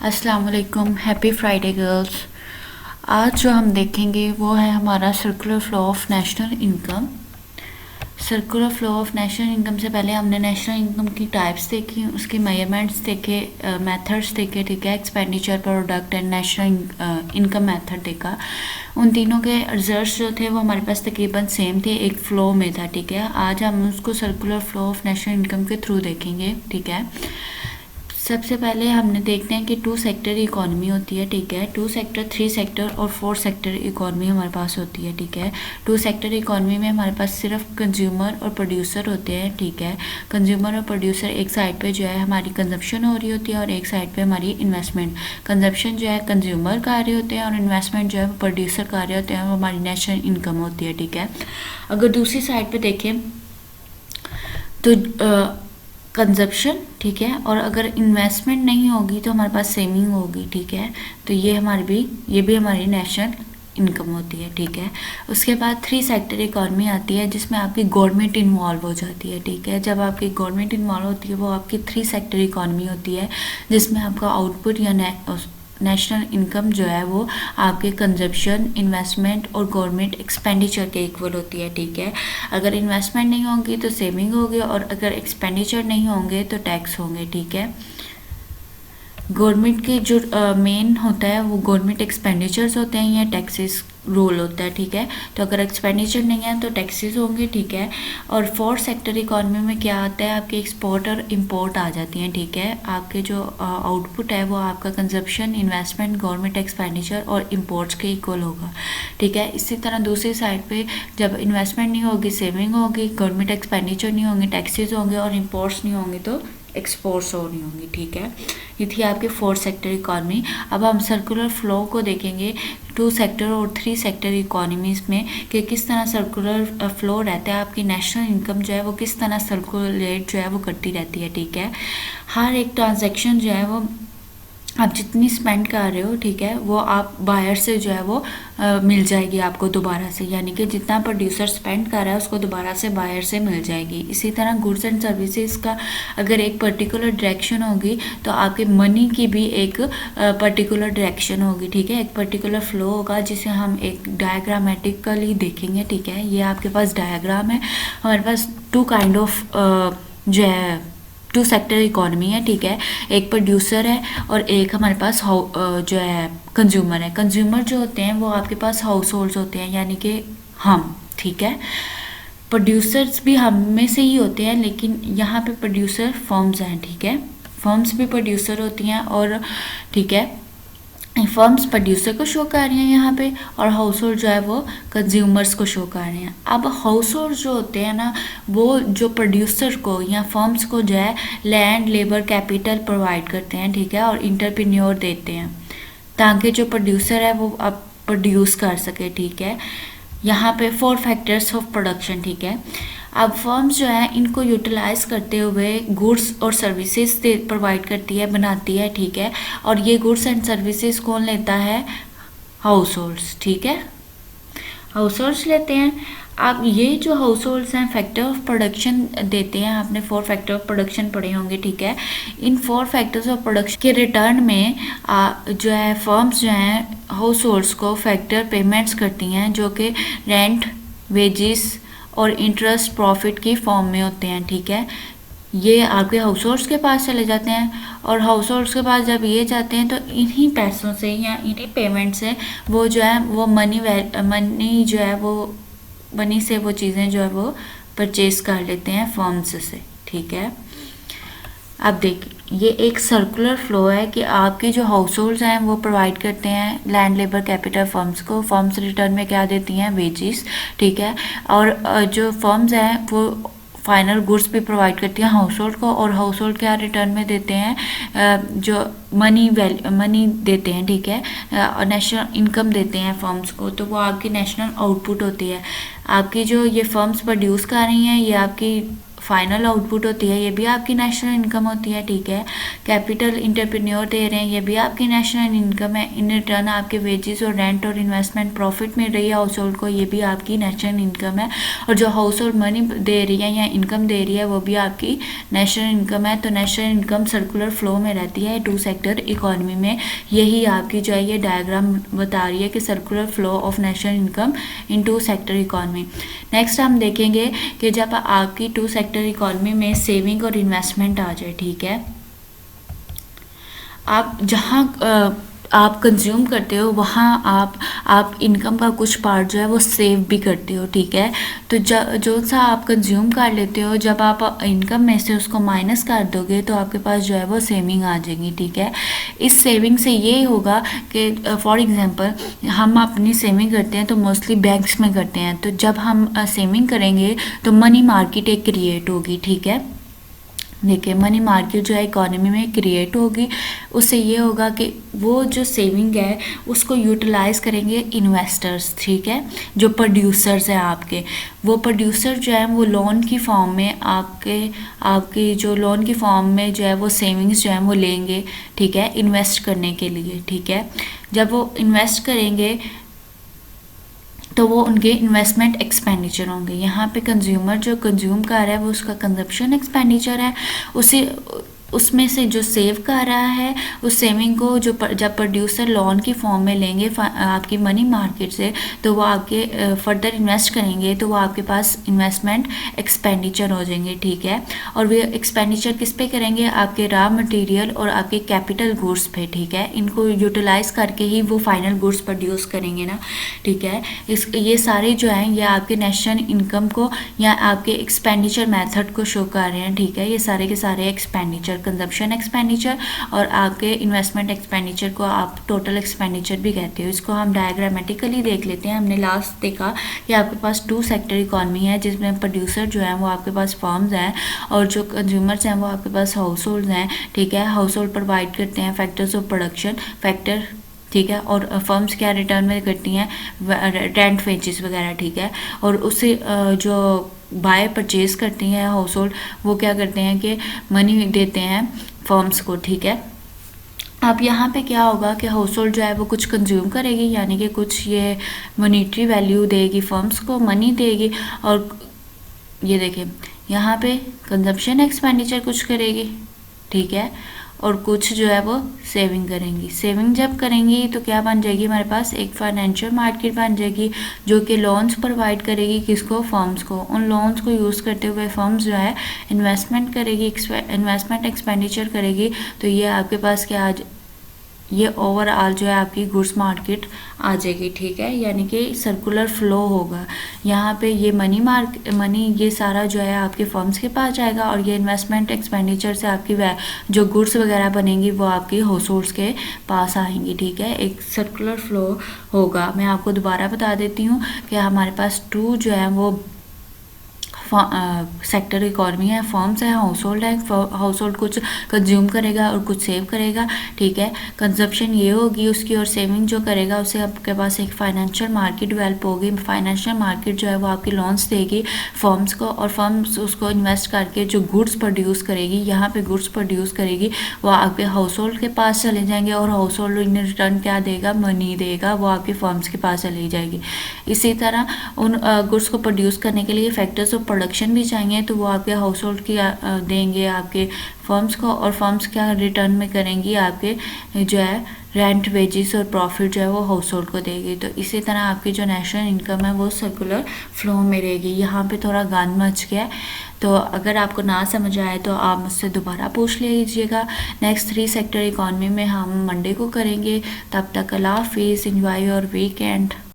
अस्सलाम वालेकुम, happy Friday girls. आज जो हम देखेंगे वो है हमारा circular flow of national income. Circular flow of national income से पहले हमने नेशनल इनकम की टाइप्स देखी, उसके मेजरमेंट्स देखे, मेथड्स देखे, ठीक है। Expenditure, product and national income method देखा। उन तीनों के रिजल्ट्स जो थे वो हमारे पास तकरीबन सेम थे, एक फ़्लो में था, ठीक है। आज हम उसको circular flow of national income के थ्रू देखेंगे, ठीक है। सबसे पहले हमने देखते हैं कि 2 सेक्टर इकॉनमी होती है, ठीक है। 2 सेक्टर, 3 सेक्टर और 4 सेक्टर इकॉनमी हमारे पास होती है, ठीक है। 2 सेक्टर इकॉनमी में हमारे पास सिर्फ कंज्यूमर और प्रोड्यूसर होते हैं, ठीक है। कंज्यूमर और प्रोड्यूसर एक साइड पे जो है हमारी कंजप्शन हो रही होती है और एक साइड पे हमारी इन्वेस्टमेंट। कंजप्शन जो है कंज्यूमर कर रहे होते हैं और इन्वेस्टमेंट जो है वो प्रोड्यूसर कर रहे होते हैं, वो हमारी नेशनल इनकम होती है, ठीक है। अगर दूसरी साइड पर देखें तो कंजप्शन, ठीक है, और अगर इन्वेस्टमेंट नहीं होगी तो हमारे पास सेविंग होगी, ठीक है। तो ये भी हमारी नेशनल इनकम होती है, ठीक है। उसके बाद 3 सेक्टर इकॉनमी आती है जिसमें आपकी गवर्नमेंट इन्वॉल्व हो जाती है, ठीक है। जब आपकी गवर्नमेंट इन्वॉल्व होती है वो आपकी 3 सेक्टर इकॉनमी होती है जिसमें आपका आउटपुट या नेशनल इनकम जो है वो आपके कंजप्शन, इन्वेस्टमेंट और गवर्नमेंट एक्सपेंडिचर के इक्वल होती है, ठीक है। अगर इन्वेस्टमेंट नहीं होगी तो सेविंग होगी और अगर एक्सपेंडिचर नहीं होंगे तो टैक्स होंगे, ठीक है। गवर्नमेंट के जो मेन होता है वो गवर्नमेंट एक्सपेंडिचर्स होते हैं या टैक्सेस रोल होता है, ठीक है। तो अगर एक्सपेंडिचर नहीं है तो टैक्सेस होंगे, ठीक है। और 4 सेक्टर इकॉनमी में क्या आता है, आपके एक्सपोर्ट और इंपोर्ट आ जाती हैं, ठीक है। आपके जो आउटपुट है वो आपका कंजप्शन, इन्वेस्टमेंट, गवर्नमेंट एक्सपेंडिचर और इंपोर्ट्स के इक्वल होगा, ठीक है। इसी तरह दूसरी साइड पे जब इन्वेस्टमेंट नहीं होगी, सेविंग होगी, गवर्नमेंट एक्सपेंडिचर नहीं होंगे, टैक्सेस होंगे और इंपोर्ट्स नहीं होंगे तो एक्सपोर्ट्स होनी होंगी, ठीक है। ये थी आपकी 4 सेक्टर इकॉनमी। अब हम सर्कुलर फ्लो को देखेंगे 2 सेक्टर और 3 सेक्टर इकॉनमीज़ में कि किस तरह सर्कुलर फ्लो रहता है, आपकी नेशनल इनकम जो है वो किस तरह सर्कुलेट जो है वो करती रहती है, ठीक है। हर एक ट्रांजैक्शन जो है वो आप जितनी स्पेंड कर रहे हो, ठीक है, वो आप बायर से जो है वो मिल जाएगी आपको दोबारा से, यानी कि जितना प्रोड्यूसर स्पेंड कर रहा है उसको दोबारा से बायर से मिल जाएगी। इसी तरह गुड्स एंड सर्विसेज का अगर एक पर्टिकुलर डायरेक्शन होगी तो आपके मनी की भी एक पर्टिकुलर डायरेक्शन होगी, ठीक है। एक पर्टिकुलर फ्लो होगा जिसे हम एक डायग्रामेटिकली देखेंगे, ठीक है। ये आपके पास डायग्राम है। हमारे पास 2 काइंड ऑफ जो है 2 सेक्टर इकॉनमी है, ठीक है। एक प्रोड्यूसर है और एक हमारे पास जो है कंज्यूमर है। कंज्यूमर जो होते हैं वो आपके पास हाउस होल्ड्स होते हैं, यानी कि हम, ठीक है। प्रोड्यूसर्स भी हम में से ही होते हैं, लेकिन यहाँ पे प्रोड्यूसर फर्म्स हैं, ठीक है। फर्म्स भी प्रोड्यूसर होती हैं और ठीक है, फर्म्स प्रोड्यूसर को शो कर रही हैं यहाँ पे और हाउस होल्ड जो है वो कंज्यूमर्स को शो कर रहे हैं। अब हाउस होल्ड जो होते हैं ना, वो जो प्रोड्यूसर को या फर्म्स को जो है लैंड, लेबर, कैपिटल प्रोवाइड करते हैं, ठीक है, और इंटरप्रेन्योर देते हैं ताकि जो प्रोड्यूसर है वो अब प्रोड्यूस कर सके, ठीक है। यहाँ पे 4 फैक्टर्स ऑफ प्रोडक्शन, ठीक है। अब फर्म्स जो है इनको यूटिलाइज करते हुए गुड्स और सर्विसेज प्रोवाइड करती है, बनाती है, ठीक है। और ये गुड्स एंड सर्विसेज कौन लेता है? हाउस होल्ड्स, ठीक है, हाउस होल्ड्स लेते हैं। अब ये जो हाउस होल्ड्स हैं फैक्टर ऑफ प्रोडक्शन देते हैं, आपने 4 फैक्टर ऑफ प्रोडक्शन पढ़े होंगे, ठीक है। इन 4 फैक्टर्स ऑफ प्रोडक्शन के रिटर्न में जो है फर्म्स जो हैं हाउस होल्ड्स को फैक्टर पेमेंट्स करती हैं जो कि रेंट, वेजिस और इंटरेस्ट प्रॉफिट की फॉर्म में होते हैं, ठीक है। ये आपके हाउस होल्ड्स के पास चले जाते हैं और हाउस होल्ड्स के पास जब ये जाते हैं तो इन्हीं पैसों से या इन्हीं पेमेंट से वो जो है वो मनी जो है वो मनी से वो चीज़ें जो है वो परचेज कर लेते हैं फर्म्स से, ठीक है। अब देखिए ये एक सर्कुलर फ्लो है कि आपके जो हाउस होल्ड्स हैं वो प्रोवाइड करते हैं लैंड, लेबर, कैपिटल फर्म्स को। फर्म्स रिटर्न में क्या देती हैं? वेजिस, ठीक है। और जो फर्म्स हैं वो फाइनल गुड्स भी प्रोवाइड करती हैं हाउस होल्ड को और हाउस होल्ड क्या रिटर्न में देते हैं? जो मनी देते हैं, ठीक है, और नेशनल इनकम देते हैं फर्म्स को। तो वो आपकी नेशनल आउटपुट होती है। आपकी जो ये फर्म्स प्रोड्यूस कर रही हैं ये आपकी फाइनल आउटपुट होती है, ये भी आपकी नेशनल इनकम होती है, ठीक है। कैपिटल इंटरप्रेन्योर दे रहे हैं, ये भी आपकी नेशनल इनकम है। इन रिटर्न आपके वेजेस और रेंट और इन्वेस्टमेंट प्रॉफिट मिल रही है हाउस होल्ड को, ये भी आपकी नेशनल इनकम है। और जो हाउस होल्ड मनी दे रही है या इनकम दे रही है वो भी आपकी नेशनल इनकम है। तो नेशनल इनकम सर्कुलर फ्लो में रहती है टू सेक्टर इकोनॉमी में। यही आपकी जो है ये डायग्राम बता रही है कि circular flow of national income in two sector economy. Next हम देखेंगे कि जब आपकी टू सेक्टर इकोनॉमी में सेविंग और इन्वेस्टमेंट आ जाए, ठीक है, आप जहाँ आप कंज्यूम करते हो वहाँ आप इनकम का कुछ पार्ट जो है वो सेव भी करते हो, ठीक है। तो जो सा आप कंज्यूम कर लेते हो, जब आप इनकम में से उसको माइनस कर दोगे तो आपके पास जो है वो सेविंग आ जाएगी, ठीक है। इस सेविंग से ये होगा कि फॉर एग्जांपल हम अपनी सेविंग करते हैं तो मोस्टली बैंक्स में करते हैं। तो जब हम सेविंग करेंगे तो मनी मार्केट एक क्रिएट होगी, ठीक है। देखिए मनी मार्केट जो है इकोनॉमी में क्रिएट होगी। उससे ये होगा कि वो जो सेविंग है उसको यूटिलाइज करेंगे इन्वेस्टर्स, ठीक है, जो प्रोड्यूसर्स हैं आपके। वो प्रोड्यूसर जो है वो लोन की फॉर्म में आपके जो लोन की फॉर्म में जो है वो सेविंग्स जो है वो लेंगे, ठीक है, इन्वेस्ट करने के लिए, ठीक है। जब वो इन्वेस्ट करेंगे तो वो उनके इन्वेस्टमेंट एक्सपेंडिचर होंगे। यहाँ पे कंज्यूमर जो कंज्यूम कर रहा है वो उसका कंजप्शन एक्सपेंडिचर है। उसी उसमें से जो सेव कर रहा है उस सेविंग को जब प्रोड्यूसर लोन की फॉर्म में लेंगे आपकी मनी मार्केट से, तो वो आगे फर्दर इन्वेस्ट करेंगे तो वो आपके पास इन्वेस्टमेंट एक्सपेंडिचर हो जाएंगे, ठीक है। और वे एक्सपेंडिचर किस पे करेंगे? आपके रॉ मटेरियल और आपके कैपिटल गुड्स पे, ठीक है। इनको यूटिलाइज करके ही वो फाइनल गुड्स प्रोड्यूस करेंगे ना, ठीक है। ये सारे जो हैं ये आपके नेशनल इनकम को या आपके एक्सपेंडिचर मेथड को शो कर रहे हैं, ठीक है। ये सारे के सारे एक्सपेंडिचर, कंजप्शन एक्सपेंडिचर और आपके इन्वेस्टमेंट एक्सपेंडिचर को आप टोटल एक्सपेंडिचर भी कहते हो। इसको हम डायग्रामेटिकली देख लेते हैं। हमने लास्ट देखा कि आपके पास टू सेक्टर इकोनॉमी है जिसमें प्रोड्यूसर जो है वो आपके पास फर्म्स हैं और जो कंज्यूमर्स हैं वो आपके पास हाउस होल्ड हैं, ठीक है। हाउस होल्ड प्रोवाइड करते हैं फैक्टर्स ऑफ प्रोडक्शन फैक्टर, ठीक है। और फर्म्स क्या रिटर्न में करती हैं? रेंट, वेजेस वगैरह, ठीक है। और उससे जो बाय परचेज करती हैं हाउस होल्ड वो क्या करते हैं कि मनी देते हैं फर्म्स को, ठीक है। अब यहाँ पे क्या होगा कि हाउस होल्ड जो है वो कुछ कंज्यूम करेगी, यानी कि कुछ ये मॉनेटरी वैल्यू देगी फर्म्स को, मनी देगी। और ये देखिए यहाँ पे कंजप्शन एक्सपेंडिचर कुछ करेगी, ठीक है। और कुछ जो है वो सेविंग करेंगी। सेविंग जब करेंगी तो क्या बन जाएगी? हमारे पास एक फाइनेंशियल मार्केट बन जाएगी जो कि लोन्स प्रोवाइड करेगी किसको? फर्म्स को। उन लोन्स को यूज़ करते हुए फर्म्स जो है इन्वेस्टमेंट करेगी, इन्वेस्टमेंट एक्सपेंडिचर करेगी। तो ये आपके पास क्या आज ये ओवरऑल जो है आपकी गुड्स मार्केट आ जाएगी, ठीक है। यानी कि सर्कुलर फ्लो होगा। यहाँ पे ये मनी ये सारा जो है आपके फर्म्स के पास जाएगा और ये इन्वेस्टमेंट एक्सपेंडिचर से आपकी जो गुड्स वगैरह बनेंगी वो आपकी हाउस होल्ड्स के पास आएंगी, ठीक है। एक सर्कुलर फ्लो होगा। मैं आपको दोबारा बता देती हूँ कि हमारे पास टू जो है वो सेक्टर इकोनॉमी है, फर्म्स है, हाउस होल्ड है। हाउस होल्ड कुछ कंज्यूम करेगा और कुछ सेव करेगा, ठीक है। कंजप्शन ये होगी उसकी, और सेविंग जो करेगा उसे आपके पास एक फाइनेंशियल मार्केट डेवलप होगी। फाइनेंशियल मार्केट जो है वो आपकी लोन्स देगी फर्म्स को और फर्म्स उसको इन्वेस्ट करके जो गुड्स प्रोड्यूस करेगी, यहाँ पे गुड्स प्रोड्यूस करेगी, वो आपके हाउस होल्ड के पास चले जाएंगे और हाउस होल्ड इन रिटर्न क्या देगा? मनी देगा, वो आपके फर्म्स के पास चली जाएगी। इसी तरह उन गुड्स को प्रोड्यूस करने के लिए फैक्टर्स ऑफ प्रोडक्शन भी चाहिए तो वो आपके हाउस होल्ड की देंगे आपके फर्म्स को, और फर्म्स क्या रिटर्न में करेंगी? आपके जो है रेंट, वेजेस और प्रॉफिट जो है वो हाउस होल्ड को देगी। तो इसी तरह आपकी जो नेशनल इनकम है वो सर्कुलर फ्लो में रहेगी। यहाँ पे थोड़ा गान मच गया, तो अगर आपको ना समझ आए तो आप मुझसे दोबारा पूछ लीजिएगा। नेक्स्ट 3 सेक्टर इकोनॉमी में हम मंडे को करेंगे। तब तक अल्लाह हाफिज़, एंजॉय योर वीकेंड।